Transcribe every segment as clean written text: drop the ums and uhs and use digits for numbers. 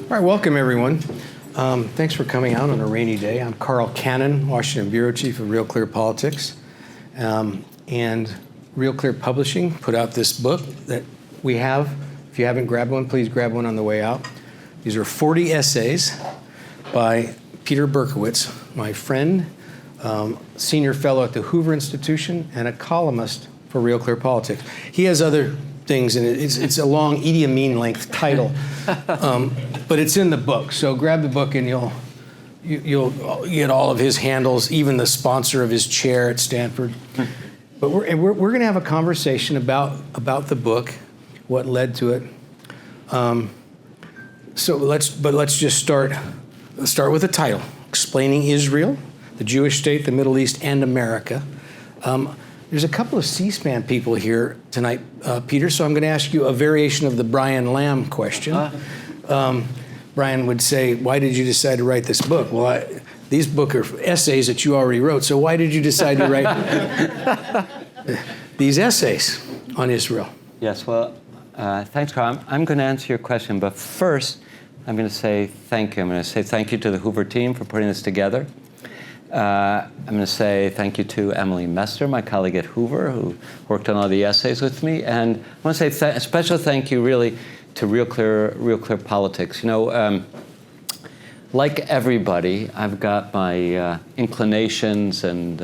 All right, welcome everyone. Thanks for coming out on a rainy day. I'm Carl Cannon, Washington Bureau Chief of RealClearPolitics. And RealClear Publishing put out this book that we have. If you haven't grabbed one, please grab one on the way out. These are 40 essays by Peter Berkowitz, my friend, senior fellow at the Hoover Institution, and a columnist for RealClearPolitics. He has other things, and it's a long Idi Amin length title, but it's in the book. So grab the book, and you'll get all of his handles, even the sponsor of his chair at Stanford. But we're going to have a conversation about the book, what led to it. Let's just start. Let's start with the title: Explaining Israel, the Jewish State, the Middle East, and America. There's a couple of C-SPAN people here tonight, Peter, so I'm going to ask you a variation of the Brian Lamb question. Brian would say, why did you decide to write this book? Well, these books are essays that you already wrote, so why did you decide to write these essays on Israel? Yes, well, thanks, Carl. I'm going to answer your question, but first, I'm going to say thank you. I'm going to say thank you to the Hoover team for putting this together. I'm going to say thank you to Emily Mester, my colleague at Hoover, who worked on all the essays with me. And I want to say a special thank you, really, to RealClearPolitics. You know, like everybody, I've got my inclinations and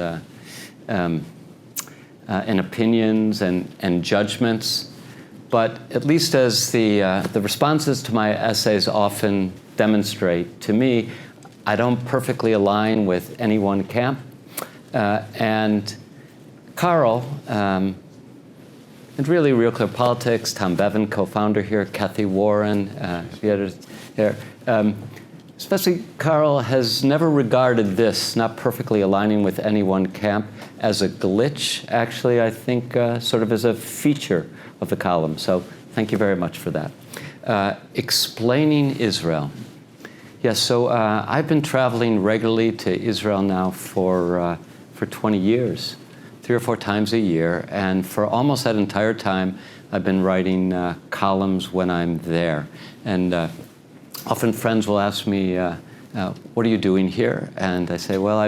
opinions and judgments. But at least as the responses to my essays often demonstrate, to me, I don't perfectly align with any one camp. And Carl, and really RealClearPolitics, Tom Bevan, co-founder here, Kathy Warren, the others here, especially Carl has never regarded this, not perfectly aligning with any one camp, as a glitch. Actually, I think sort of as a feature of the column. So thank you very much for that. Explaining Israel. Yes, so I've been traveling regularly to Israel now for 20 years, 3 or 4 times a year, and for almost that entire time, I've been writing columns when I'm there. And often friends will ask me, what are you doing here? And I say, well,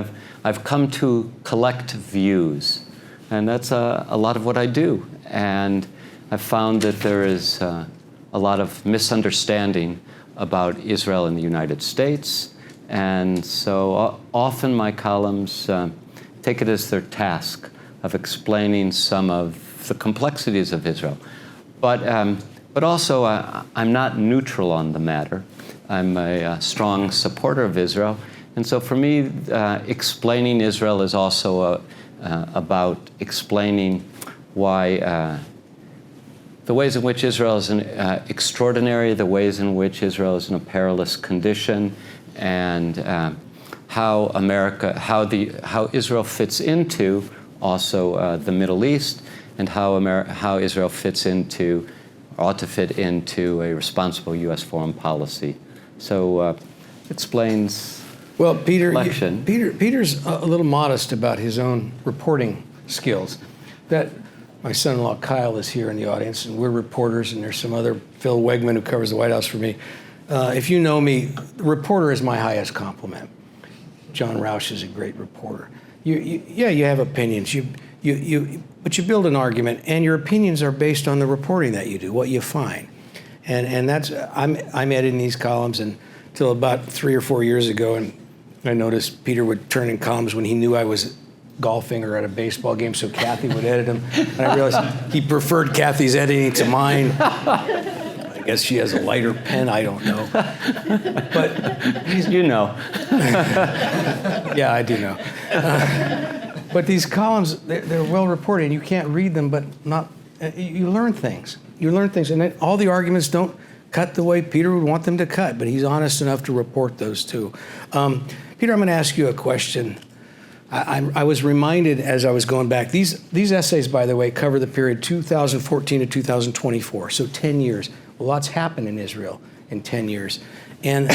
I've come to collect views, and that's a lot of what I do. And I've found that there is a lot of misunderstanding about Israel and the United States, and so often my columns take it as their task of explaining some of the complexities of Israel. But also, I'm not neutral on the matter. I'm a strong supporter of Israel, and so for me, explaining Israel is also about explaining why the ways in which Israel is extraordinary, the ways in which Israel is in a perilous condition, and how Israel fits into also the Middle East, and how Israel fits into, or ought to fit into, a responsible U.S. foreign policy. So explains. Well, Peter's a little modest about his own reporting skills. My son-in-law Kyle is here in the audience, and we're reporters, and there's some other, Phil Wegman, who covers the White House for me. If you know me, reporter is my highest compliment. John Roush is a great reporter. You have opinions, but you build an argument, and your opinions are based on the reporting that you do, what you find. And that's, I'm editing these columns until about 3 or 4 years ago, and I noticed Peter would turn in columns when he knew I was golfing or at a baseball game, so Kathy would edit them. And I realized he preferred Kathy's editing to mine. I guess she has a lighter pen, I don't know. But you know. Yeah, I do know. But these columns, they're well reported. You can't read them, but you learn things. You learn things, and all the arguments don't cut the way Peter would want them to cut, but he's honest enough to report those too. Peter, I'm going to ask you a question. I was reminded as I was going back, these essays, by the way, cover the period 2014 to 2024, so 10 years. Well, lots happened in Israel in 10 years. And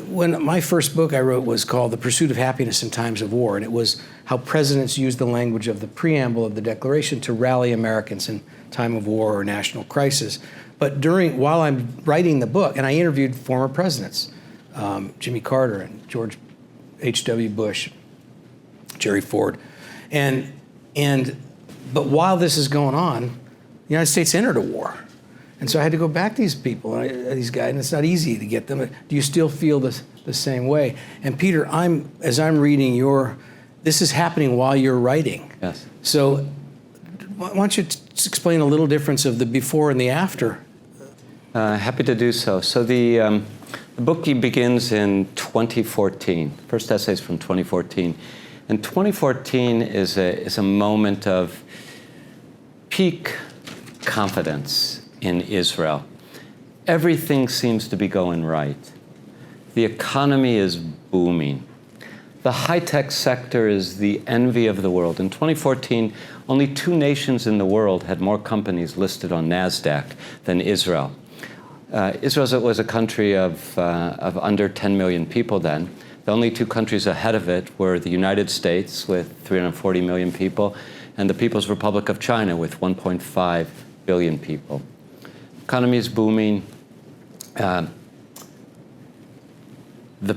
when my first book I wrote was called The Pursuit of Happiness in Times of War, and it was how presidents use the language of the preamble of the Declaration to rally Americans in time of war or national crisis. But while I'm writing the book, and I interviewed former presidents, Jimmy Carter and George H.W. Bush, Jerry Ford, but while this is going on, the United States entered a war. And so I had to go back to these people, these guys, and it's not easy to get them. Do you still feel the same way? And Peter, as I'm reading this is happening while you're writing. Yes. So why don't you explain a little difference of the before and the after? Happy to do so. So the book begins in 2014. First essay is from 2014. And 2014 is a moment of peak confidence in Israel. Everything seems to be going right. The economy is booming. The high-tech sector is the envy of the world. In 2014, only 2 nations in the world had more companies listed on NASDAQ than Israel. Israel was a country of under 10 million people then. The only 2 countries ahead of it were the United States with 340 million people and the People's Republic of China with 1.5 billion people. Economy is booming. The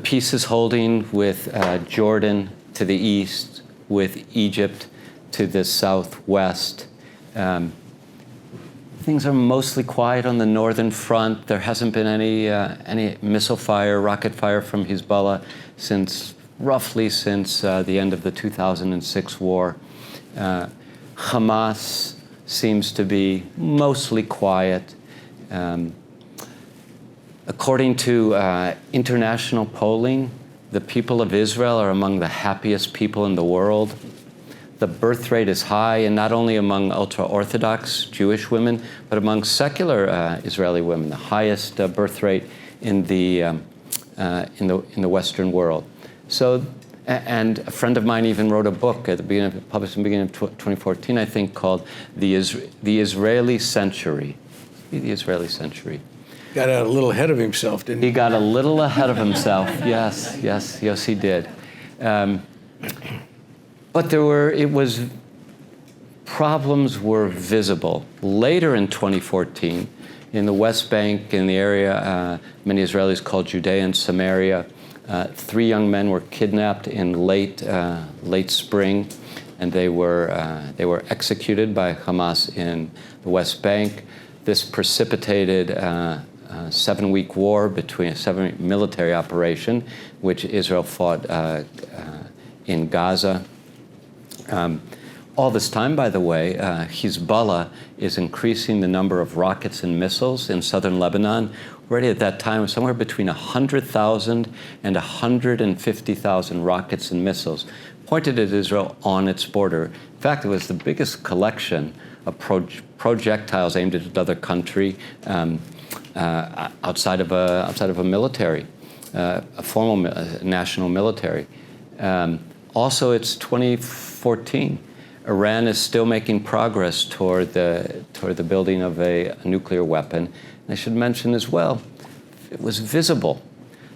peace is holding with Jordan to the east, with Egypt to the southwest. Things are mostly quiet on the northern front. There hasn't been any missile fire, rocket fire from Hezbollah roughly since the end of the 2006 war. Hamas seems to be mostly quiet. According to international polling, the people of Israel are among the happiest people in the world. The birth rate is high, and not only among ultra-Orthodox Jewish women, but among secular Israeli women, the highest birth rate in the Western world. So, and a friend of mine even wrote a book published in the beginning of 2014, I think, called The Israeli Century. The Israeli Century. Got a little ahead of himself, didn't he? He got a little ahead of himself. Yes, he did. But problems were visible. Later in 2014, in the West Bank, in the area many Israelis call Judea and Samaria, 3 young men were kidnapped in late spring, and they were executed by Hamas in the West Bank. This precipitated a 7-week war between a 7-week military operation, which Israel fought in Gaza. All this time, by the way, Hezbollah is increasing the number of rockets and missiles in southern Lebanon. Already at that time, somewhere between 100,000 and 150,000 rockets and missiles pointed at Israel on its border. In fact, it was the biggest collection of projectiles aimed at another country outside of a military, a formal national military. Also, it's 2014. Iran is still making progress toward the building of a nuclear weapon. And I should mention as well, it was visible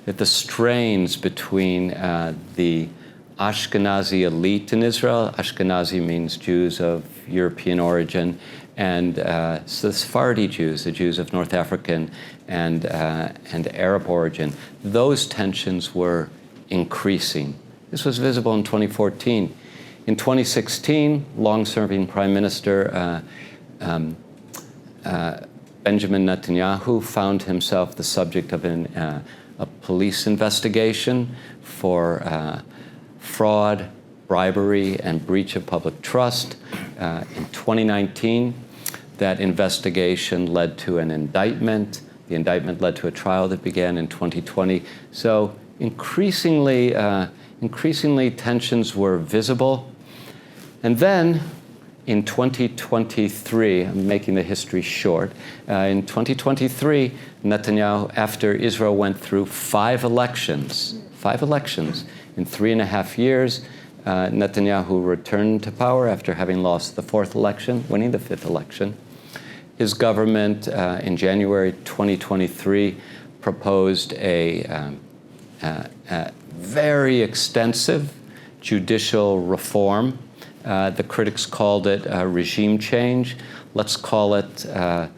that the strains between the Ashkenazi elite in Israel, Ashkenazi means Jews of European origin, and so the Sephardi Jews, the Jews of North African and Arab origin, those tensions were increasing. This was visible in 2014. In 2016, long-serving Prime Minister Benjamin Netanyahu found himself the subject of a police investigation for fraud, bribery, and breach of public trust. In 2019, that investigation led to an indictment. The indictment led to a trial that began in 2020. So increasingly tensions were visible. And then in 2023, I'm making the history short, in 2023, Netanyahu, after Israel went through 5 elections in 3.5 years, Netanyahu returned to power after having lost the 4th election, winning the 5th election. His government in January 2023 proposed a very extensive judicial reform. The critics called it regime change. Let's call it a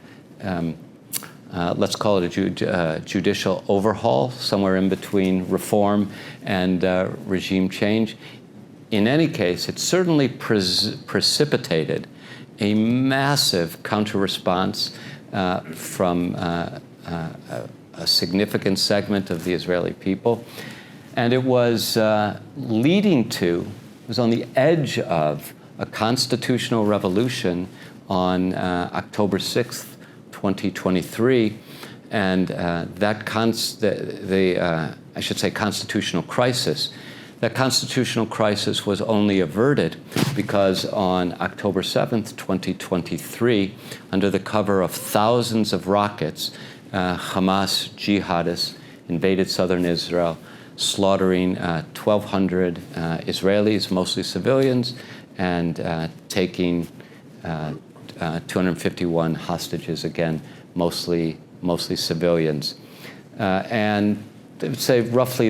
judicial overhaul, somewhere in between reform and regime change. In any case, it certainly precipitated a massive counter-response from a significant segment of the Israeli people. And it was leading to, it was on the edge of a constitutional revolution on October 6th, 2023. And I should say constitutional crisis. That constitutional crisis was only averted because on October 7th, 2023, under the cover of thousands of rockets, Hamas jihadists invaded southern Israel, slaughtering 1,200 Israelis, mostly civilians, and taking 251 hostages, again, mostly civilians. And I would say roughly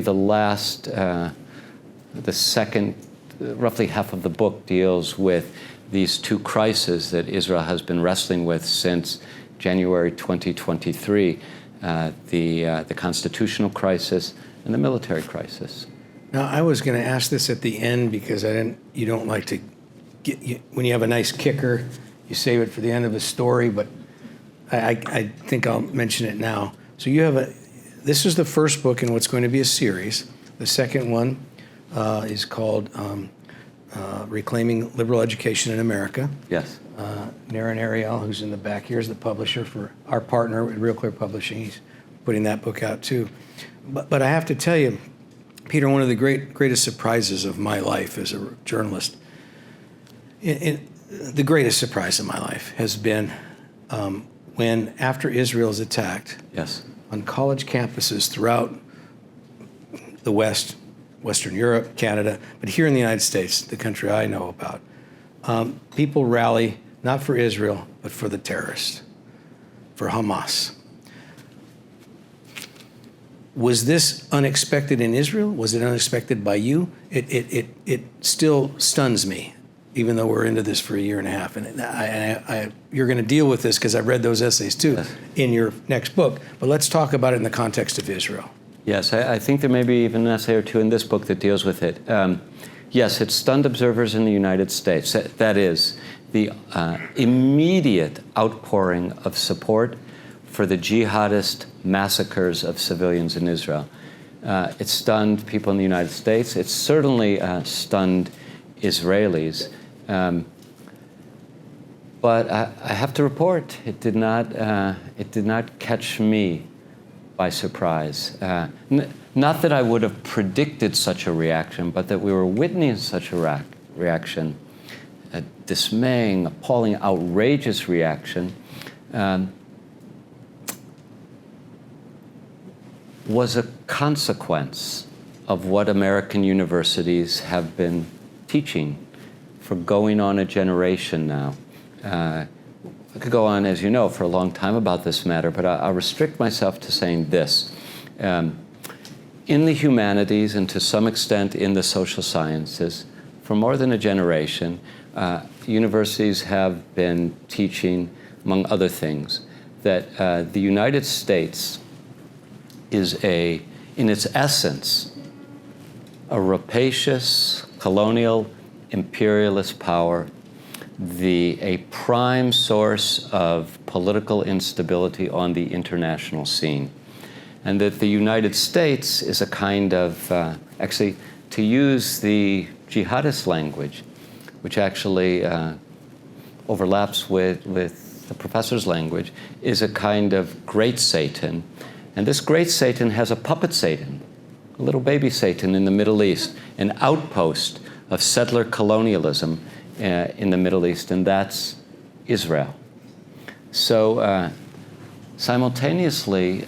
roughly half of the book deals with these two crises that Israel has been wrestling with since January 2023, the constitutional crisis and the military crisis. Now, I was going to ask this at the end because you don't like to when you have a nice kicker, you save it for the end of a story, but I think I'll mention it now. So this is the first book in what's going to be a series. The second one is called Reclaiming Liberal Education in America. Yes. Naren Ariel, who's in the back here, is the publisher for our partner at RealClear Publishing. He's putting that book out too. But I have to tell you, Peter, one of the greatest surprises of my life as a journalist, the greatest surprise of my life has been when, after Israel is attacked, yes, on college campuses throughout the West, Western Europe, Canada, but here in the United States, the country I know about, people rally not for Israel, but for the terrorists, for Hamas. Was this unexpected in Israel? Was it unexpected by you? It still stuns me, even though we're into this for a year and a half. And you're going to deal with this because I've read those essays too, yes, in your next book. But let's talk about it in the context of Israel. Yes, I think there may be even an essay or two in this book that deals with it. Yes, it stunned observers in the United States. That is, the immediate outpouring of support for the jihadist massacres of civilians in Israel. It stunned people in the United States. It certainly stunned Israelis. But I have to report, it did not catch me by surprise. Not that I would have predicted such a reaction, but that we were witnessing such a reaction, a dismaying, appalling, outrageous reaction, was a consequence of what American universities have been teaching for going on a generation now. I could go on, as you know, for a long time about this matter, but I'll restrict myself to saying this. In the humanities and to some extent in the social sciences, for more than a generation, universities have been teaching, among other things, that the United States is in its essence, a rapacious, colonial, imperialist power, a prime source of political instability on the international scene. And that the United States is a kind of, actually, to use the jihadist language, which actually overlaps with the professor's language, is a kind of great Satan. And this great Satan has a puppet Satan, a little baby Satan in the Middle East, an outpost of settler colonialism in the Middle East, and that's Israel. So simultaneously,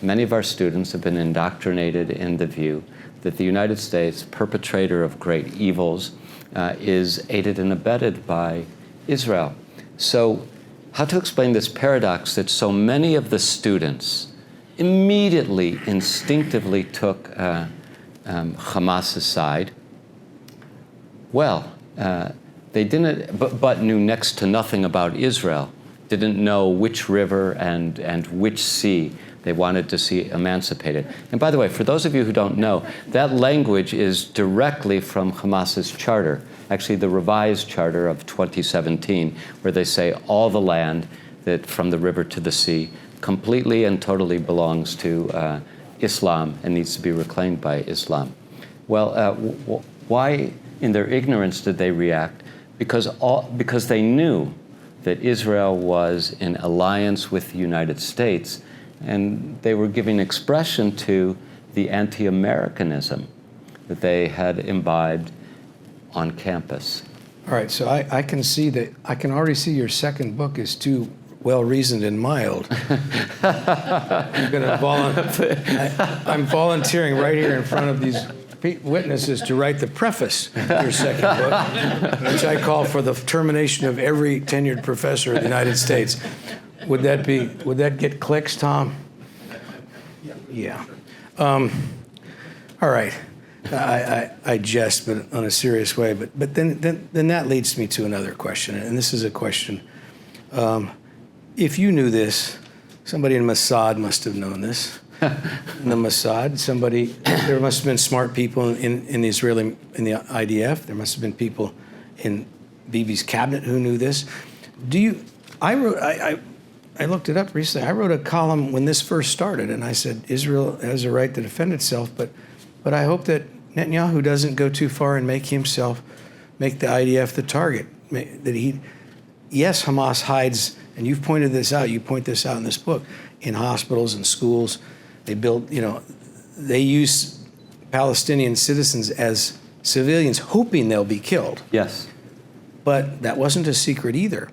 many of our students have been indoctrinated in the view that the United States, perpetrator of great evils, is aided and abetted by Israel. So how to explain this paradox that so many of the students immediately, instinctively took Hamas's side. Well, they didn't, but knew next to nothing about Israel, didn't know which river and which sea they wanted to see emancipated. And by the way, for those of you who don't know, that language is directly from Hamas's charter, actually the revised charter of 2017, where they say all the land that from the river to the sea completely and totally belongs to Islam and needs to be reclaimed by Islam. Well, why in their ignorance did they react? Because they knew that Israel was in alliance with the United States, and they were giving expression to the anti-Americanism that they had imbibed on campus. All right, so I can see that, I can already see your second book is too well-reasoned and mild. I'm volunteering right here in front of these witnesses to write the preface to your second book, which I call for the termination of every tenured professor in the United States. Would that get clicks, Tom? Yeah. All right. I jest, but on a serious way. But then that leads me to another question, and this is a question. If you knew this, somebody in Mossad must have known this. In the Mossad, there must have been smart people in the IDF. There must have been people in Bibi's cabinet who knew this. I looked it up recently. I wrote a column when this first started, and I said Israel has a right to defend itself, but I hope that Netanyahu doesn't go too far and make the IDF the target. Yes, Hamas hides, and you've pointed this out. You point this out in this book, in hospitals and schools. They use Palestinian citizens as civilians, hoping they'll be killed. Yes. But that wasn't a secret either.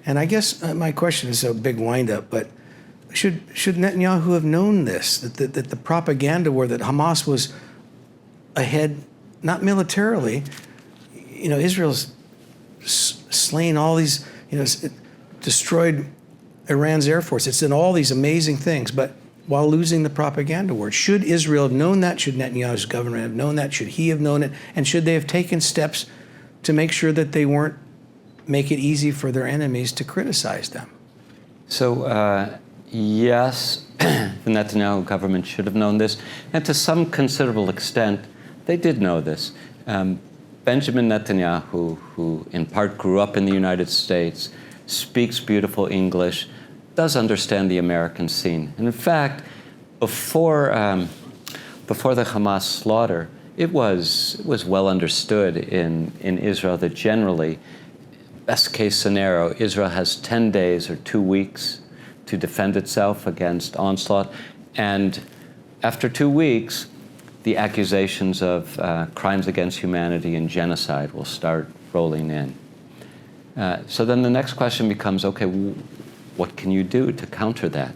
And I guess my question is a big wind-up, but should Netanyahu have known this, that the propaganda war, that Hamas was ahead, not militarily, Israel's slain all these, destroyed Iran's Air Force. It's done all these amazing things, but while losing the propaganda war. Should Israel have known that? Should Netanyahu's government have known that? Should he have known it? And should they have taken steps to make sure that they weren't make it easy for their enemies to criticize them? So, yes, the Netanyahu government should have known this. And to some considerable extent, they did know this. Benjamin Netanyahu, who in part grew up in the United States, speaks beautiful English, does understand the American scene. And in fact, before the Hamas slaughter, it was well understood in Israel that generally, best case scenario, Israel has 10 days or 2 weeks to defend itself against onslaught. And after 2 weeks, the accusations of crimes against humanity and genocide will start rolling in. So then the next question becomes, okay, what can you do to counter that?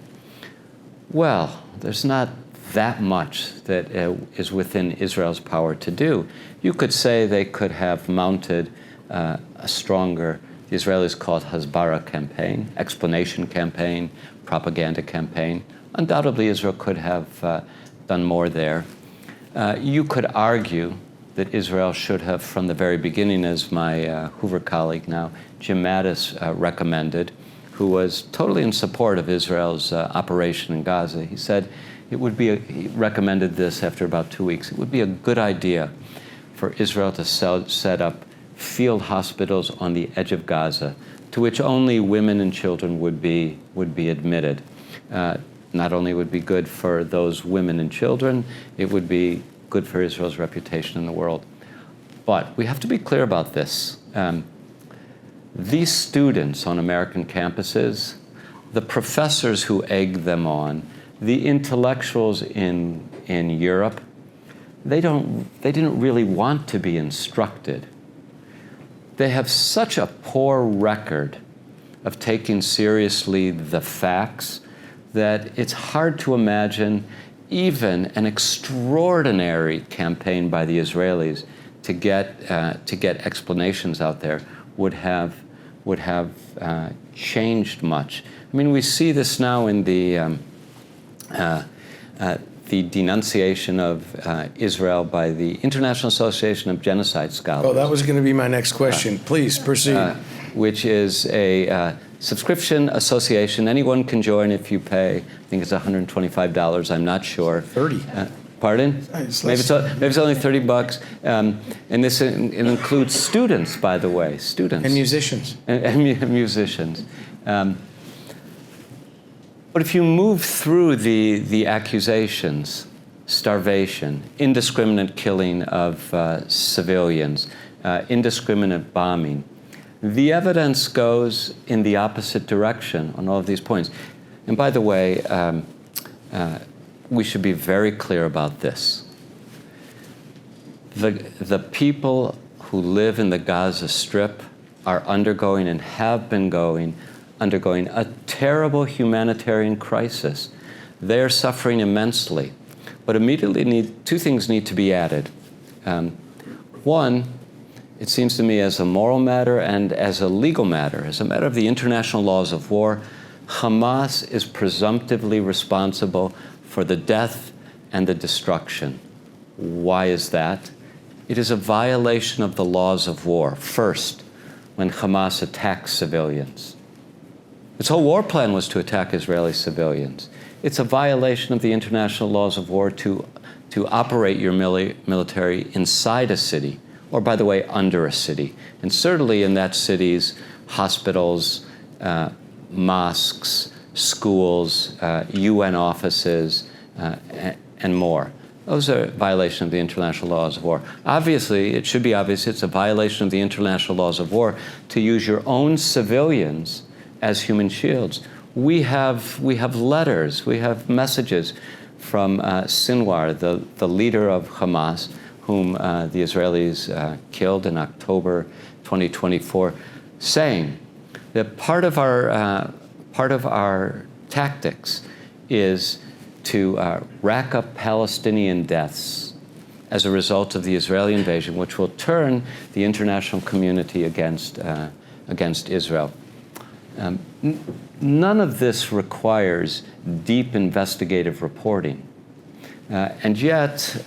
Well, there's not that much that is within Israel's power to do. You could say they could have mounted a stronger, the Israelis call it Hasbara campaign, explanation campaign, propaganda campaign. Undoubtedly, Israel could have done more there. You could argue that Israel should have, from the very beginning, as my Hoover colleague now, Jim Mattis, recommended, who was totally in support of Israel's operation in Gaza. He said he recommended this after about 2 weeks. It would be a good idea for Israel to set up field hospitals on the edge of Gaza, to which only women and children would be admitted. Not only would be good for those women and children, it would be good for Israel's reputation in the world. But we have to be clear about this. These students on American campuses, the professors who egg them on, the intellectuals in Europe, they didn't really want to be instructed. They have such a poor record of taking seriously the facts that it's hard to imagine even an extraordinary campaign by the Israelis to get explanations out there would have changed much. I mean, we see this now in the the denunciation of Israel by the International Association of Genocide Scholars. Oh, that was going to be my next question. Please proceed. Which is a subscription association. Anyone can join if you pay. I think it's $125. I'm not sure. 30. Pardon? Maybe it's only $30. And this it includes students, by the way, students. And musicians. And musicians. But if you move through the accusations, starvation, indiscriminate killing of civilians, indiscriminate bombing, the evidence goes in the opposite direction on all of these points. And by the way, we should be very clear about this. The people who live in the Gaza Strip are undergoing and have been undergoing a terrible humanitarian crisis. They are suffering immensely. But immediately two things need to be added. One, it seems to me as a moral matter and as a legal matter, as a matter of the international laws of war, Hamas is presumptively responsible for the death and the destruction. Why is that? It is a violation of the laws of war, first, when Hamas attacks civilians. Its whole war plan was to attack Israeli civilians. It's a violation of the international laws of war to operate your military inside a city, or, by the way, under a city. And certainly in that city's hospitals, mosques, schools, UN offices, and more. Those are a violation of the international laws of war. Obviously, it should be obvious it's a violation of the international laws of war to use your own civilians as human shields. We have letters, we have messages from Sinwar, the leader of Hamas, whom the Israelis killed in October 2024, saying that part of our tactics is to rack up Palestinian deaths as a result of the Israeli invasion, which will turn the international community against Israel. None of this requires deep investigative reporting. And yet,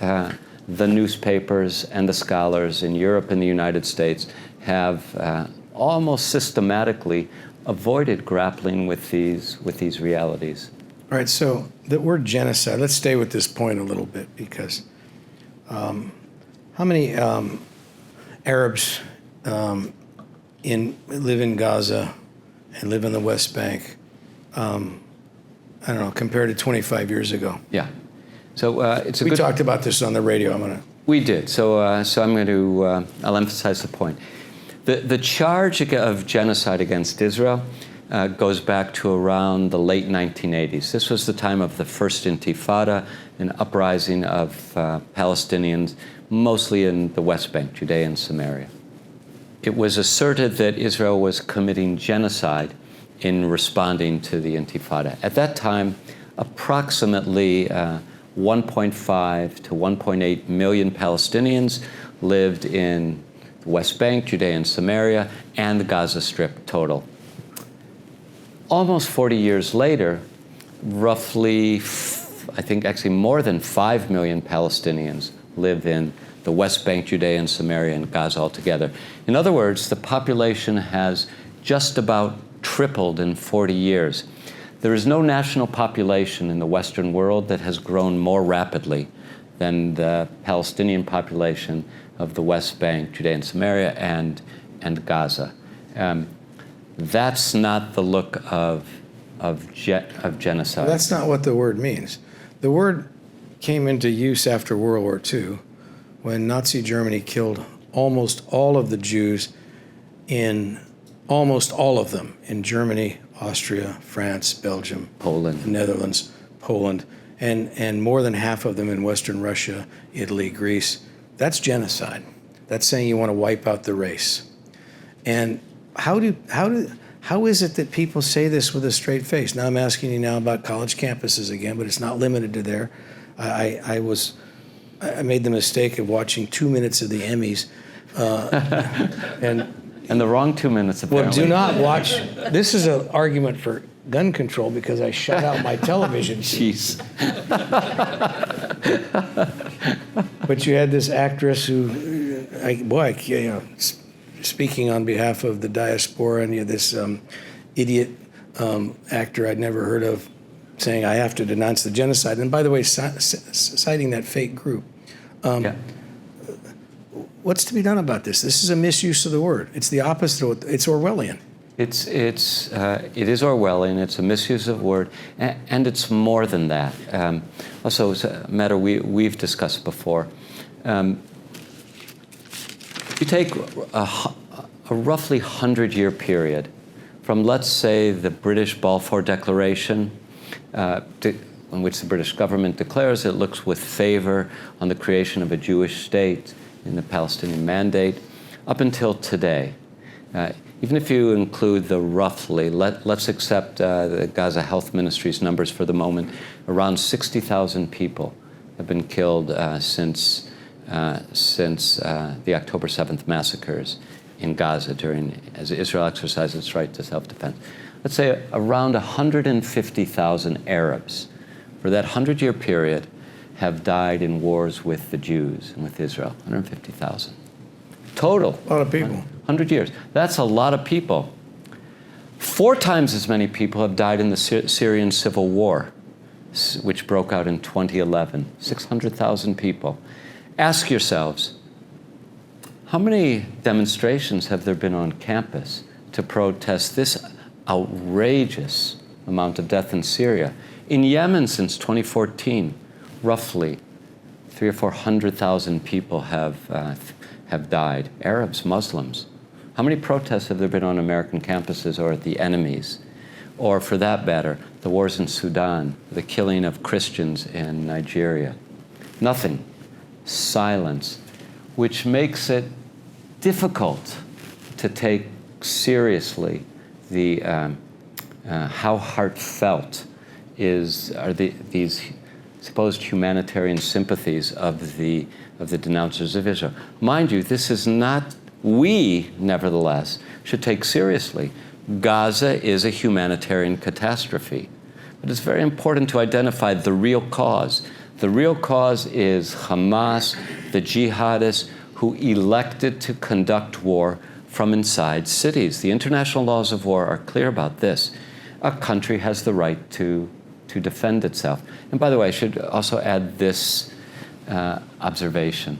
the newspapers and the scholars in Europe and the United States have almost systematically avoided grappling with these realities. All right, so the word genocide, let's stay with this point a little bit, because how many Arabs live in Gaza and live in the West Bank, I don't know, compared to 25 years ago? Yeah. So we talked about this on the radio. We did. So I'm going to, I'll emphasize the point. The charge of genocide against Israel goes back to around the late 1980s. This was the time of the first Intifada, an uprising of Palestinians, mostly in the West Bank, Judea and Samaria. It was asserted that Israel was committing genocide in responding to the Intifada. At that time, approximately 1.5 to 1.8 million Palestinians lived in the West Bank, Judea and Samaria, and the Gaza Strip total. Almost 40 years later, roughly, I think actually more than 5 million Palestinians live in the West Bank, Judea and Samaria, and Gaza altogether. In other words, the population has just about tripled in 40 years. There is no national population in the Western world that has grown more rapidly than the Palestinian population of the West Bank, Judea and Samaria, and Gaza. That's not the look of genocide. That's not what the word means. The word came into use after World War II, when Nazi Germany killed almost all of the Jews almost all of them in Germany, Austria, France, Belgium, Poland, the Netherlands, Poland, and more than half of them in Western Russia, Italy, Greece. That's genocide. That's saying you want to wipe out the race. And how is it that people say this with a straight face? Now I'm asking you now about college campuses again, but it's not limited to there. I made the mistake of watching 2 minutes of the Emmys, and the wrong 2 minutes, apparently. Well, do not watch. This is an argument for gun control because I shut out my television. Jeez. But you had this actress who, speaking on behalf of the diaspora, and you had this idiot actor I'd never heard of saying, I have to denounce the genocide. And by the way, citing that fake group. What's to be done about this? This is a misuse of the word. It's the opposite of it's Orwellian. It is Orwellian. It's a misuse of word, and it's more than that. Also, it's a matter we've discussed before. You take a roughly 100-year period from, let's say, the British Balfour Declaration, in which the British government declares it looks with favor on the creation of a Jewish state in the Palestinian Mandate, up until today. Even if you include the roughly, let's accept the Gaza Health Ministry's numbers for the moment, around 60,000 people have been killed since the October 7th massacres in Gaza as Israel exercised its right to self-defense. Let's say around 150,000 Arabs for that 100-year period have died in wars with the Jews and with Israel, 150,000. Total. A lot of people. 100 years. That's a lot of people. 4 times as many people have died in the Syrian civil war, which broke out in 2011. 600,000 people. Ask yourselves, how many demonstrations have there been on campus to protest this outrageous amount of death in Syria? In Yemen since 2014, roughly 300,000 or 400,000 people have died, Arabs, Muslims. How many protests have there been on American campuses or at the enemies? Or for that matter, the wars in Sudan, the killing of Christians in Nigeria? Nothing. Silence, which makes it difficult to take seriously the how heartfelt are these supposed humanitarian sympathies of the denouncers of Israel. Mind you, this is not, we nevertheless should take seriously. Gaza is a humanitarian catastrophe, but it's very important to identify the real cause. The real cause is Hamas, the jihadists who elected to conduct war from inside cities. The international laws of war are clear about this. A country has the right to defend itself. And by the way, I should also add this observation.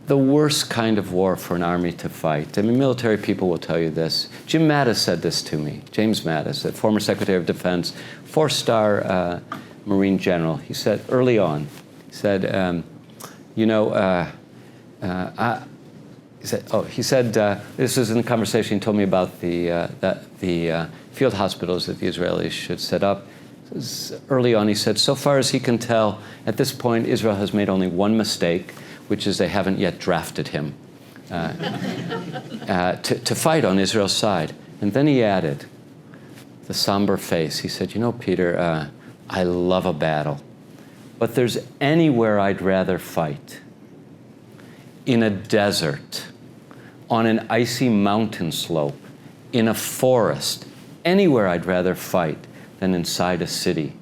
The worst kind of war for an army to fight, I mean, military people will tell you this. Jim Mattis said this to me, James Mattis, the former Secretary of Defense, 4-star Marine general. He said early on, he said, this was in the conversation he told me about the field hospitals that the Israelis should set up. Early on, he said, so far as he can tell, at this point, Israel has made only one mistake, which is they haven't yet drafted him to fight on Israel's side. And then he added, the somber face, he said, Peter, I love a battle, but there's anywhere I'd rather fight. In a desert, on an icy mountain slope, in a forest, anywhere I'd rather fight than inside a city.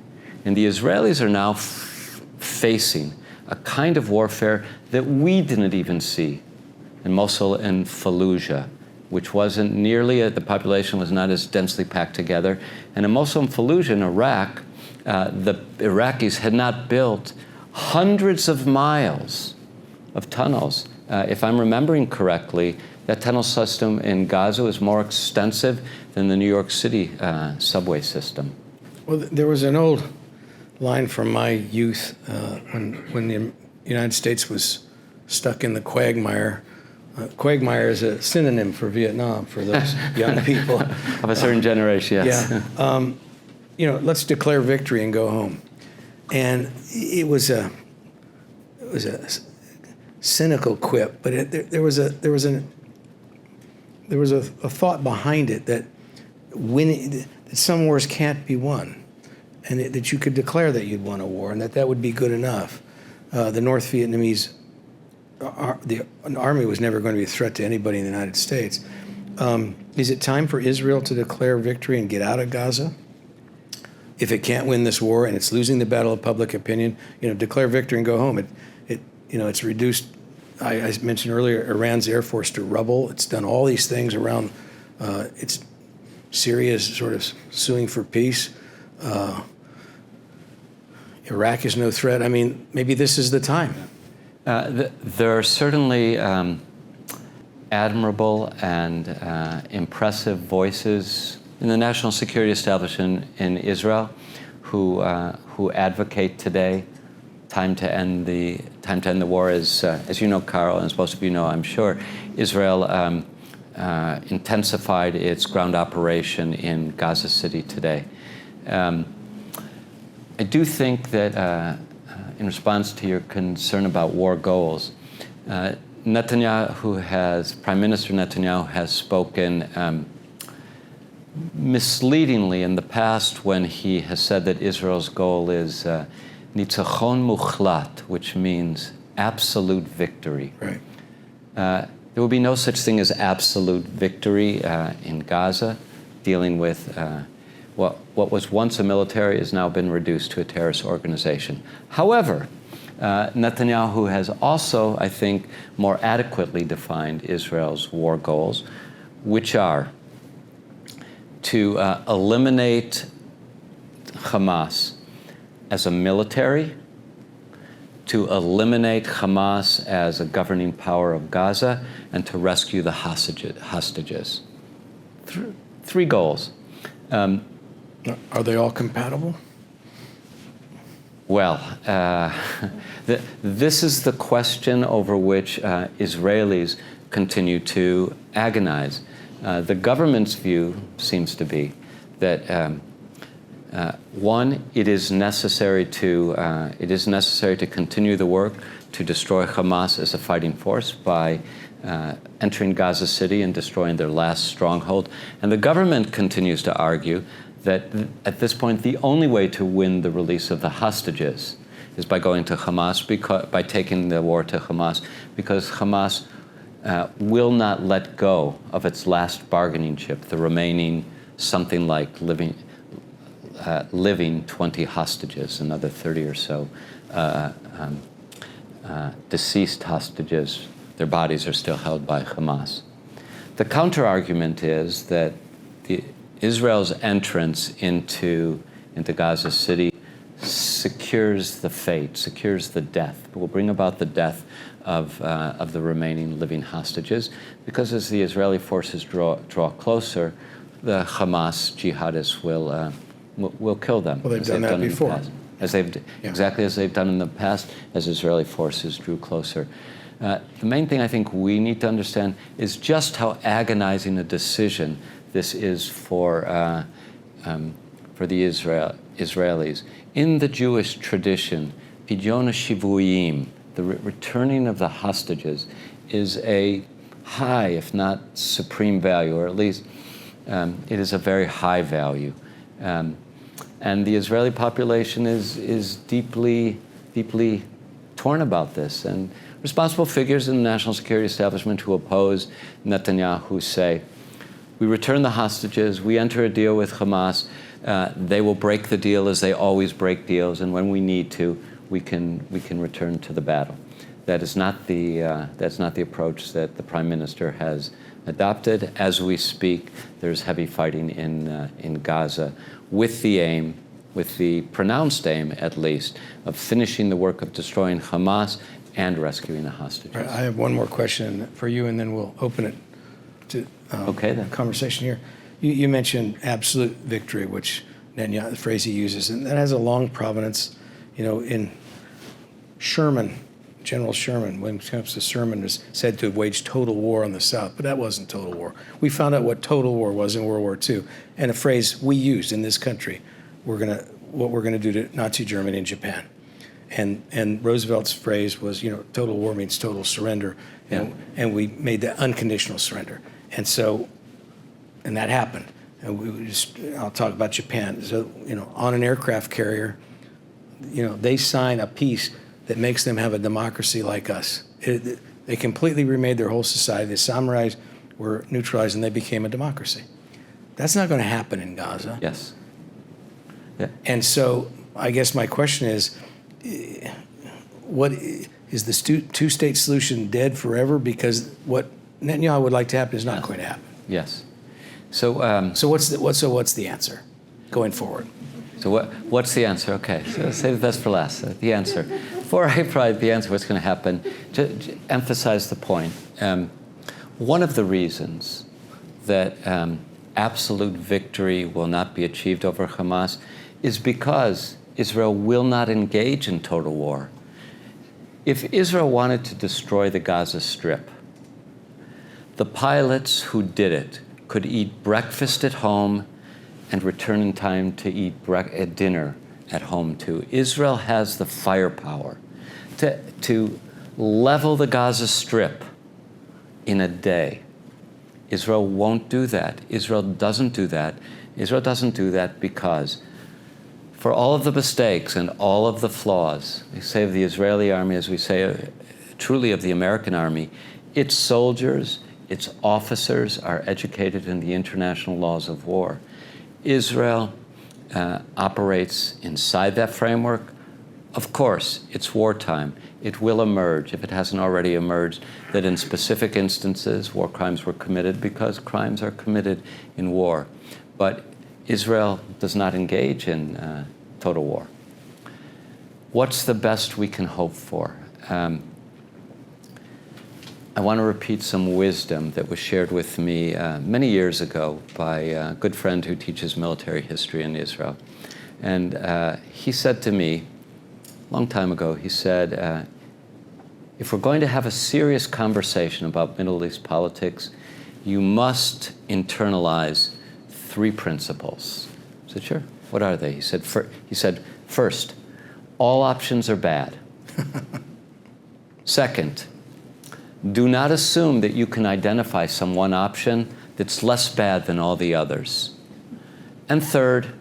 And the Israelis are now facing a kind of warfare that we didn't even see in Mosul and Fallujah, which wasn't nearly, the population was not as densely packed together. And in Mosul and Fallujah in Iraq, the Iraqis had not built hundreds of miles of tunnels. If I'm remembering correctly, that tunnel system in Gaza is more extensive than the New York City subway system. Well, there was an old line from my youth when the United States was stuck in the quagmire. Quagmire is a synonym for Vietnam for those young people. Of a certain generation, yes. Yeah. Let's declare victory and go home. And it was a cynical quip, but there was a thought behind it that that some wars can't be won, and that you could declare that you'd won a war, and that would be good enough. The North Vietnamese, the army was never going to be a threat to anybody in the United States, Is it time for Israel to declare victory and get out of Gaza? If it can't win this war and it's losing the battle of public opinion, declare victory and go home. It's reduced. I mentioned earlier Iran's air force to rubble. It's done all these things around. Syria is sort of suing for peace. Iraq is no threat. I mean, maybe this is the time. There are certainly admirable and impressive voices in the national security establishment in Israel who advocate today time to end the war. As you know, Carl, and as most of you know, I'm sure, Israel intensified its ground operation in Gaza City today. I do think that in response to your concern about war goals, Prime Minister Netanyahu has spoken misleadingly in the past when he has said that Israel's goal is nitzachon muchlat, which means absolute victory. Right. There will be no such thing as absolute victory in Gaza, dealing with what was once a military has now been reduced to a terrorist organization. However, Netanyahu has also, I think, more adequately defined Israel's war goals, which are to eliminate Hamas as a military, to eliminate Hamas as a governing power of Gaza, and to rescue the hostages. Three goals. Are they all compatible? Well, this is the question over which Israelis continue to agonize. The government's view seems to be that one, it is necessary to continue the work to destroy Hamas as a fighting force by entering Gaza City and destroying their last stronghold. And the government continues to argue that at this point, the only way to win the release of the hostages is by going to Hamas, by taking the war to Hamas, because Hamas will not let go of its last bargaining chip, the remaining something like living 20 hostages, another 30 or so deceased hostages. Their bodies are still held by Hamas. The counter-argument is that Israel's entrance into Gaza City secures the fate, secures the death, will bring about the death of the remaining living hostages, because as the Israeli forces draw closer, the Hamas jihadists will kill them. Well, they've done that before. Exactly as they've done in the past, as Israeli forces drew closer. The main thing I think we need to understand is just how agonizing a decision this is for the Israelis. In the Jewish tradition, pidyon shivuyim, the returning of the hostages, is a high, if not supreme value, or at least it is a very high value. And the Israeli population is deeply, deeply torn about this. And responsible figures in the national security establishment who oppose Netanyahu say, we return the hostages, we enter a deal with Hamas, they will break the deal as they always break deals, and when we need to, we can return to the battle. That's not the approach that the Prime Minister has adopted. As we speak, there's heavy fighting in Gaza with the pronounced aim, at least, of finishing the work of destroying Hamas and rescuing the hostages. Right, I have one more question for you, and then we'll open it to conversation here. You mentioned absolute victory, which Netanyahu, the phrase he uses, and that has a long provenance. In Sherman, General Sherman, when it comes to Sherman, was said to have waged total war on the South, but that wasn't total war. We found out what total war was in World War II, and a phrase we used in this country: what we're gonna do to Nazi Germany and Japan. And Roosevelt's phrase was, total war means total surrender, and we made that unconditional surrender. And that happened. And I'll talk about Japan. So, on an aircraft carrier, they sign a peace that makes them have a democracy like us. They completely remade their whole society. The samurais were neutralized and they became a democracy. That's not going to happen in Gaza. Yes. Yeah. And so I guess my question is, what is the two-state solution dead forever? Because what Netanyahu would like to happen is not going to happen. Yes. So what's the answer going forward? So what's the answer? Okay, so save the best for last. The answer. Before I provide the answer, what's going to happen, to emphasize the point. One of the reasons that absolute victory will not be achieved over Hamas is because Israel will not engage in total war. If Israel wanted to destroy the Gaza Strip, the pilots who did it could eat breakfast at home and return in time to eat dinner at home too. Israel has the firepower to level the Gaza Strip in a day. Israel won't do that. Israel doesn't do that. Israel doesn't do that because for all of the mistakes and all of the flaws, we say of the Israeli army, as we say truly of the American army, its soldiers, its officers are educated in the international laws of war. Israel operates inside that framework. Of course, it's wartime. It will emerge, if it hasn't already emerged, that in specific instances war crimes were committed because crimes are committed in war. But Israel does not engage in total war. What's the best we can hope for? I want to repeat some wisdom that was shared with me many years ago by a good friend who teaches military history in Israel. And he said to me, a long time ago, he said, if we're going to have a serious conversation about Middle East politics, you must internalize 3 principles. I said, sure. What are they? He said, first, all options are bad. Second, do not assume that you can identify some one option that's less bad than all the others. And third,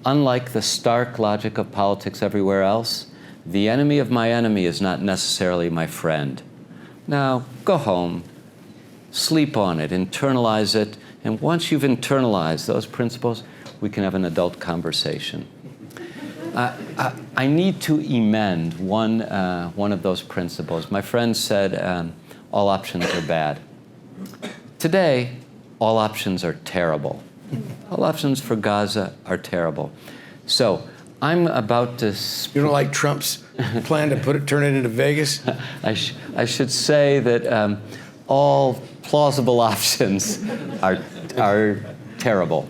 unlike the stark logic of politics everywhere else, the enemy of my enemy is not necessarily my friend. Now, go home, sleep on it, internalize it, and once you've internalized those principles, we can have an adult conversation. I need to amend one of those principles. My friend said all options are bad. Today, all options are terrible. All options for Gaza are terrible. So I'm about to... You don't like Trump's plan to turn it into Vegas? I should say that all plausible options are terrible.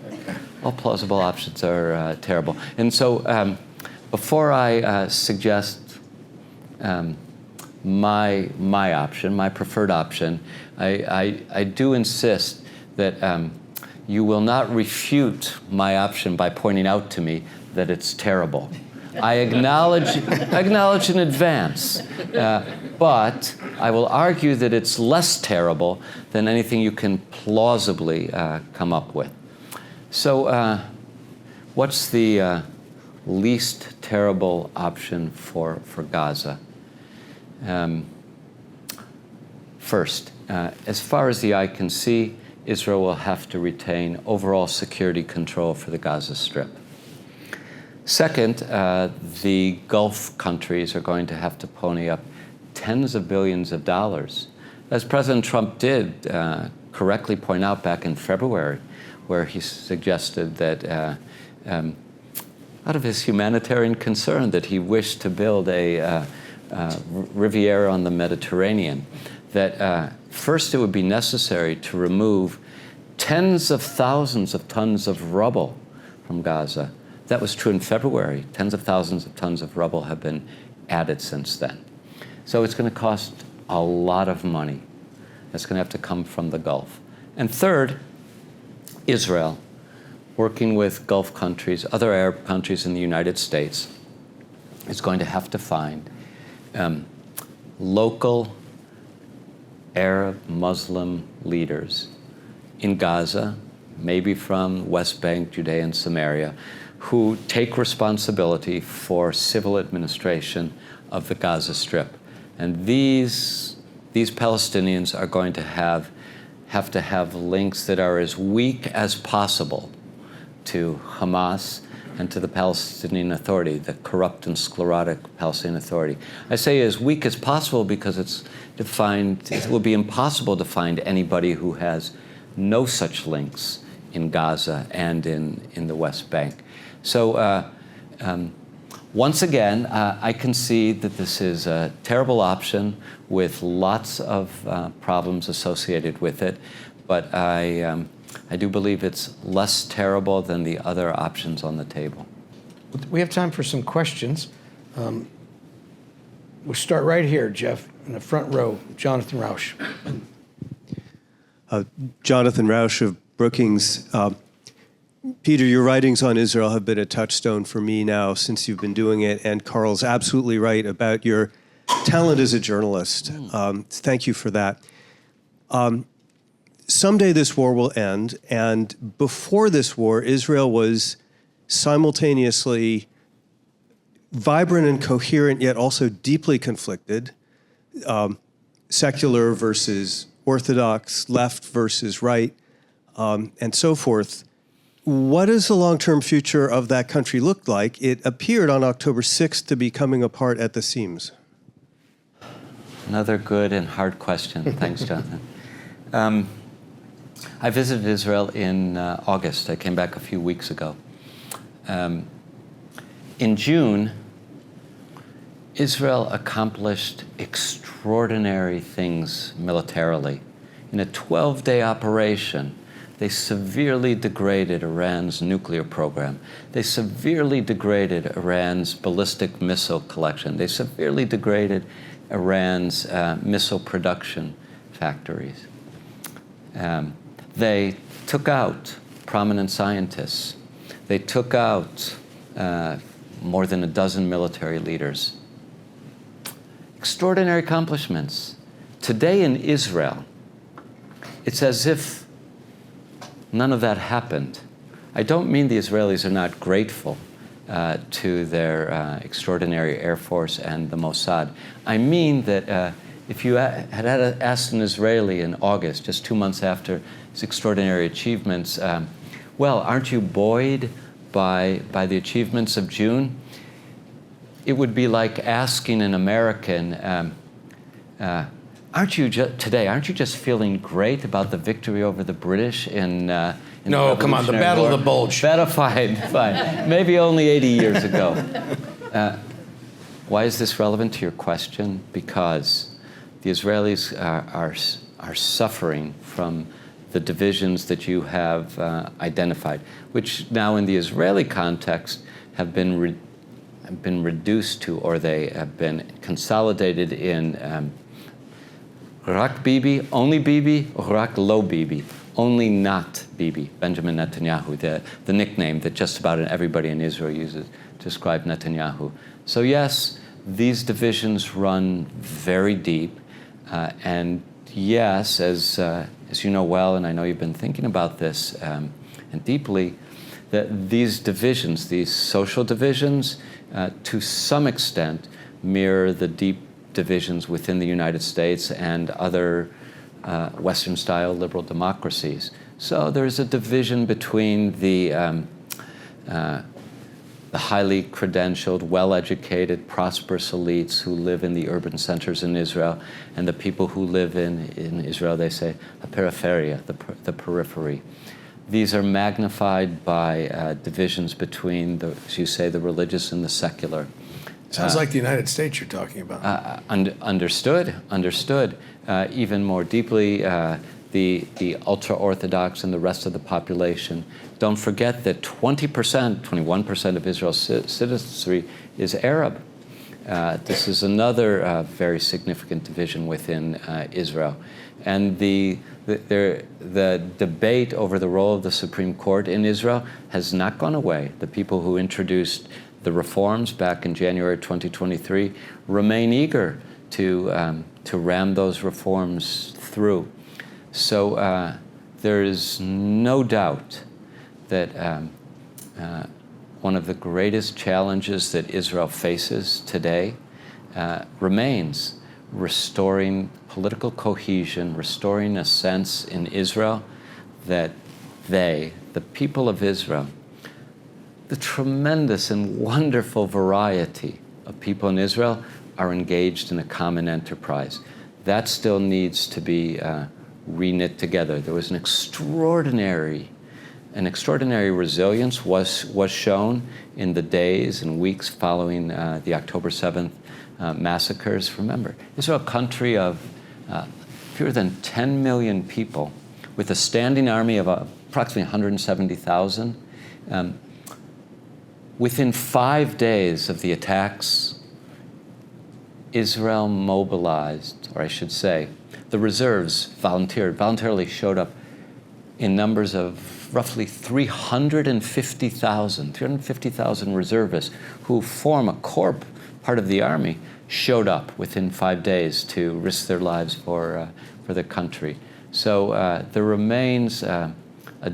All plausible options are terrible. And so before I suggest my option, my preferred option, I do insist that you will not refute my option by pointing out to me that it's terrible. I acknowledge in advance, but I will argue that it's less terrible than anything you can plausibly come up with. So what's the least terrible option for Gaza? First, as far as the eye can see, Israel will have to retain overall security control for the Gaza Strip. Second, the Gulf countries are going to have to pony up tens of billions of dollars. As President Trump did correctly point out back in February, where he suggested that out of his humanitarian concern that he wished to build a Riviera on the Mediterranean, that first it would be necessary to remove tens of thousands of tons of rubble from Gaza. That was true in February. Tens of thousands of tons of rubble have been added since then. So it's going to cost a lot of money. That's going to have to come from the Gulf. And third, Israel, working with Gulf countries, other Arab countries in the United States, is going to have to find local Arab Muslim leaders in Gaza, maybe from West Bank, Judea, and Samaria, who take responsibility for civil administration of the Gaza Strip. And these Palestinians are going to have have to have links that are as weak as possible to Hamas and to the Palestinian Authority, the corrupt and sclerotic Palestinian Authority. I say as weak as possible because it will be impossible to find anybody who has no such links in Gaza and in the West Bank. So once again, I concede that this is a terrible option with lots of problems associated with it, but I do believe it's less terrible than the other options on the table. We have time for some questions. We'll start right here, Jeff, in the front row. Jonathan Rausch. Jonathan Rausch of Brookings. Peter, your writings on Israel have been a touchstone for me now since you've been doing it, and Carl's absolutely right about your talent as a journalist. Thank you for that. Someday this war will end, and before this war, Israel was simultaneously vibrant and coherent, yet also deeply conflicted, secular versus orthodox, left versus right, and so forth. What does the long-term future of that country look like? It appeared on October 6th to be coming apart at the seams. Another good and hard question. Thanks, Jonathan. I visited Israel in August. I came back a few weeks ago. In June, Israel accomplished extraordinary things militarily. In a 12-day operation, they severely degraded Iran's nuclear program. They severely degraded Iran's ballistic missile collection. They severely degraded Iran's missile production factories. They took out prominent scientists. They took out more than a dozen military leaders. Extraordinary accomplishments. Today in Israel, it's as if none of that happened. I don't mean the Israelis are not grateful to their extraordinary Air Force and the Mossad. I mean that if you had asked an Israeli in August, just 2 months after his extraordinary achievements, well, aren't you buoyed by the achievements of June? It would be like asking an American, aren't you just feeling great about the victory over the British in No, come on, the Battle of the Bulge. Fine. Maybe only 80 years ago. Why is this relevant to your question? Because the Israelis are suffering from the divisions that you have identified, which now in the Israeli context have been reduced to, or they have been consolidated in Rak Bibi, only Bibi, Rak Lo Bibi, only not Bibi, Benjamin Netanyahu, the nickname that just about everybody in Israel uses to describe Netanyahu. So yes, these divisions run very deep, and yes, as you know well, and I know you've been thinking about this and deeply, that these divisions, these social divisions, to some extent mirror the deep divisions within the United States and other Western-style liberal democracies. So there's a division between the highly credentialed, well-educated, prosperous elites who live in the urban centers in Israel and the people who live in Israel, they say, the peripheria, the periphery. These are magnified by divisions between, as you say, the religious and the secular. Sounds like the United States you're talking about. Understood. Even more deeply, the ultra-Orthodox and the rest of the population. Don't forget that 21% of Israel's citizenry is Arab. This is another very significant division within Israel. And the debate over the role of the Supreme Court in Israel has not gone away. The people who introduced the reforms back in January 2023 remain eager to ram those reforms through. So there is no doubt that one of the greatest challenges that Israel faces today remains restoring political cohesion, restoring a sense in Israel that the people of Israel, the tremendous and wonderful variety of people in Israel are engaged in a common enterprise. That still needs to be re-knit together. There was an extraordinary resilience was shown in the days and weeks following the October 7th massacres. Remember, Israel, a country of fewer than 10 million people with a standing army of approximately 170,000. Within 5 days of the attacks, Israel mobilized, or I should say, the reserves voluntarily showed up in numbers of roughly 350,000 reservists who form a core part of the army showed up within 5 days to risk their lives for the country. So there remains a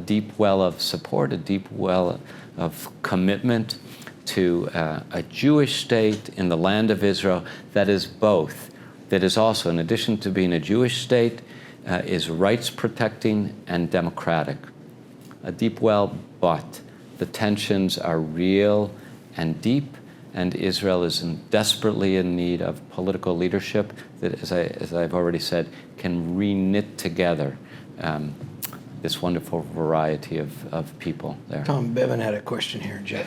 deep well of support, a deep well of commitment to a Jewish state in the land of Israel that is both, that is also, in addition to being a Jewish state, is rights protecting and democratic. A deep well, but the tensions are real and deep, and Israel is desperately in need of political leadership that, as I've already said, can re-knit together this wonderful variety of people there. Tom Bevan had a question here, Jeff.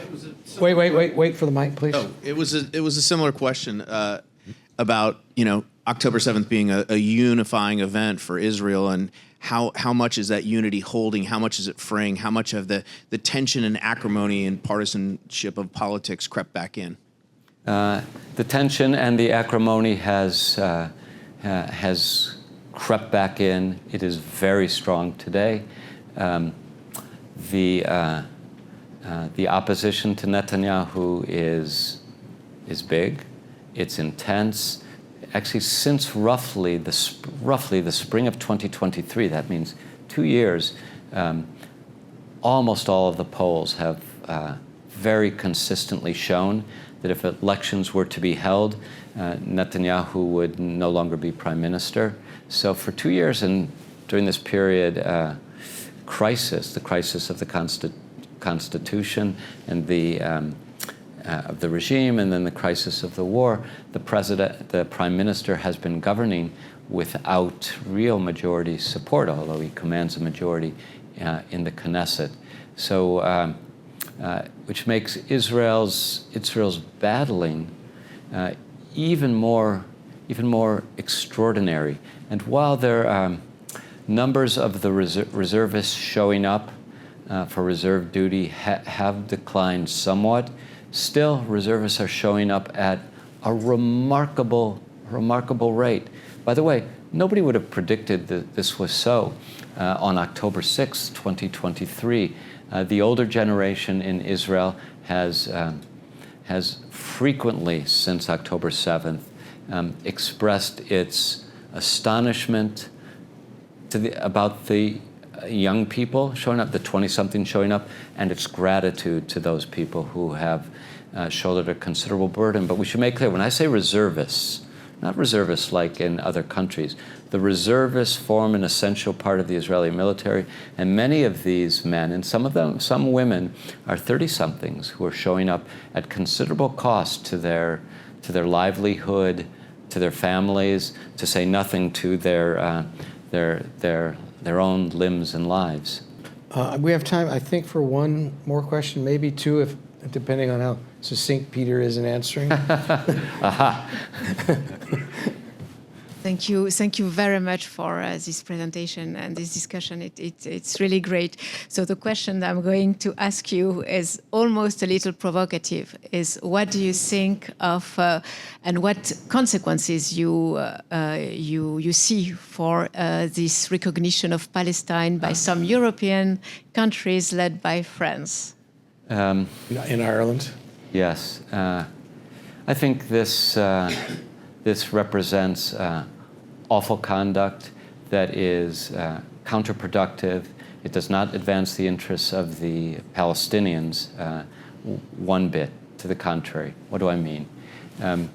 Wait for the mic, please. Oh, it was a similar question about, October 7th being a unifying event for Israel, and how much is that unity holding? How much is it fraying? How much of the tension and acrimony and partisanship of politics crept back in? The tension and the acrimony has crept back in. It is very strong today. The opposition to Netanyahu is big. It's intense. Actually, since roughly the spring of 2023, that means 2 years, almost all of the polls have very consistently shown that if elections were to be held, Netanyahu would no longer be prime minister. So for 2 years, and during this period, the crisis of the Constitution and of the regime, and then the crisis of the war, the prime minister has been governing without real majority support, although he commands a majority in the Knesset. So, which makes Israel's battling even more extraordinary. And while there are numbers of the reservists showing up for reserve duty have declined somewhat, still, reservists are showing up at a remarkable rate. By the way, nobody would have predicted that this was so on October 6, 2023. The older generation in Israel has frequently, since October 7th, expressed its astonishment about the young people showing up, the 20-somethings showing up, and its gratitude to those people who have shouldered a considerable burden. But we should make clear, when I say reservists, not reservists like in other countries, the reservists form an essential part of the Israeli military, and many of these men, and some women, are 30-somethings who are showing up at considerable cost to their livelihood, to their families, to say nothing to their own limbs and lives. We have time, I think, for one more question, maybe two, if depending on how succinct Peter is in answering. Aha. Thank you very much for this presentation and this discussion. It's really great. So the question that I'm going to ask you is almost a little provocative. Is what do you think of and what consequences you see for this recognition of Palestine by some European countries led by France? In Ireland? Yes. I think this represents awful conduct that is counterproductive. It does not advance the interests of the Palestinians one bit. To the contrary. What do I mean? I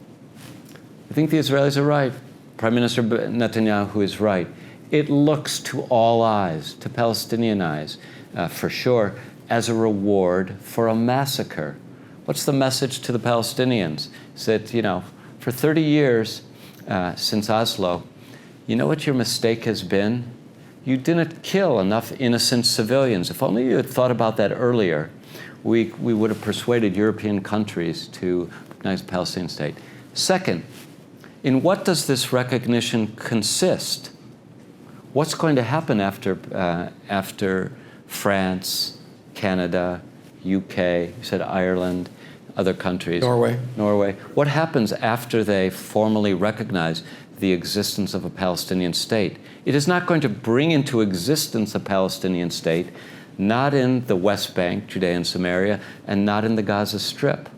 think the Israelis are right. Prime Minister Netanyahu is right. It looks to all eyes, to Palestinian eyes, for sure, as a reward for a massacre. What's the message to the Palestinians? Is that, for 30 years since Oslo, you know what your mistake has been? You didn't kill enough innocent civilians. If only you had thought about that earlier, we would have persuaded European countries to recognize the Palestinian state. Second, in what does this recognition consist? What's going to happen after France, Canada, UK, you said Ireland, other countries? Norway. What happens after they formally recognize the existence of a Palestinian state? It is not going to bring into existence a Palestinian state, not in the West Bank, Judea and Samaria, and not in the Gaza Strip.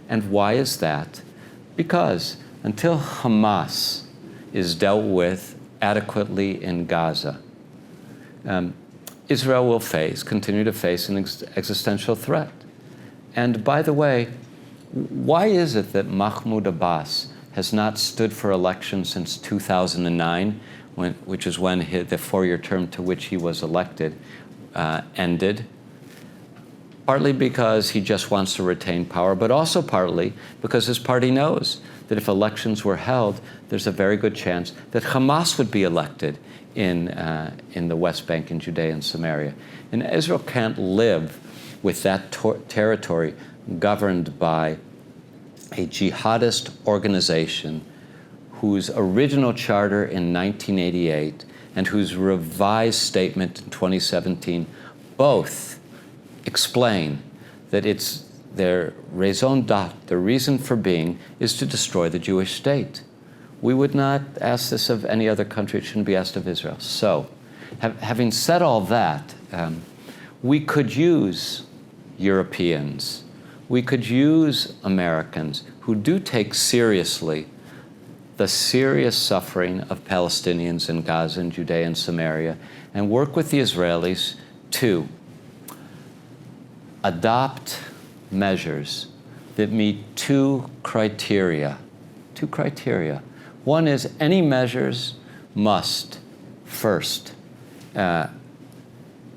And why is that? Because until Hamas is dealt with adequately in Gaza, Israel will continue to face an existential threat. And by the way, why is it that Mahmoud Abbas has not stood for election since 2009, which is when the 4-year term to which he was elected ended? Partly because he just wants to retain power, but also partly because his party knows that if elections were held, there's a very good chance that Hamas would be elected in the West Bank and Judea and Samaria. And Israel can't live with that territory governed by a jihadist organization whose original charter in 1988 and whose revised statement in 2017 both explain that it's their raison d'etre, the reason for being, is to destroy the Jewish state. We would not ask this of any other country. It shouldn't be asked of Israel. So, having said all that, we could use Europeans, we could use Americans who do take seriously the serious suffering of Palestinians in Gaza and Judea and Samaria, and work with the Israelis to adopt measures that meet two criteria. One is any measures must, first,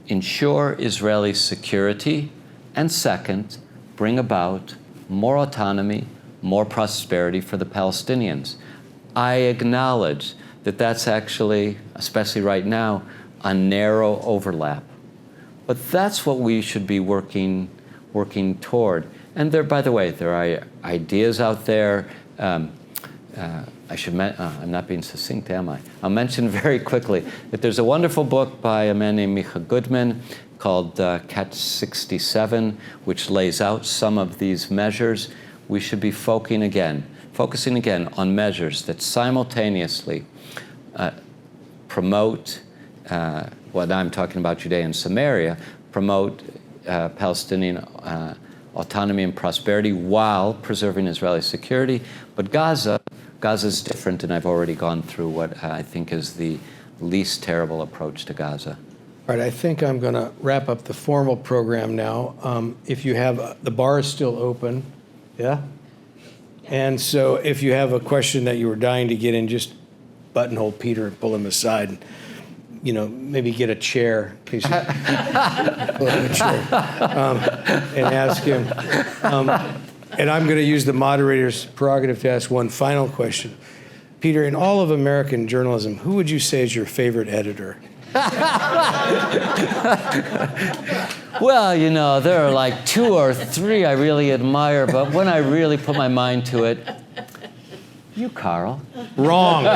ensure Israeli security, and second, bring about more autonomy, more prosperity for the Palestinians. I acknowledge that that's actually, especially right now, a narrow overlap. But that's what we should be working toward. And there, by the way, there are ideas out there. I'm not being succinct, am I? I'll mention very quickly that there's a wonderful book by a man named Micha Goodman called Catch 67, which lays out some of these measures. We should be focusing again on measures that simultaneously promote what I'm talking about, Judea and Samaria, promote Palestinian autonomy and prosperity while preserving Israeli security. But Gaza's different, and I've already gone through what I think is the least terrible approach to Gaza. All right, I think I'm going to wrap up the formal program now. If you have, the bar is still open, yeah? And so if you have a question that you were dying to get in, just buttonhole Peter and pull him aside. Maybe get a chair, in case you pull him a chair, and ask him. And I'm going to use the moderator's prerogative to ask one final question. Peter, in all of American journalism, who would you say is your favorite editor? Well, there are like 2 or 3 I really admire, but when I really put my mind to it, you, Carl. Wrong.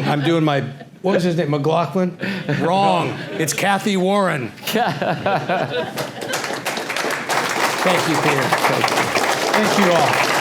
I'm doing my, what was his name, McLaughlin? Wrong. It's Kathy Warren. Thank you, Peter. Thank you all.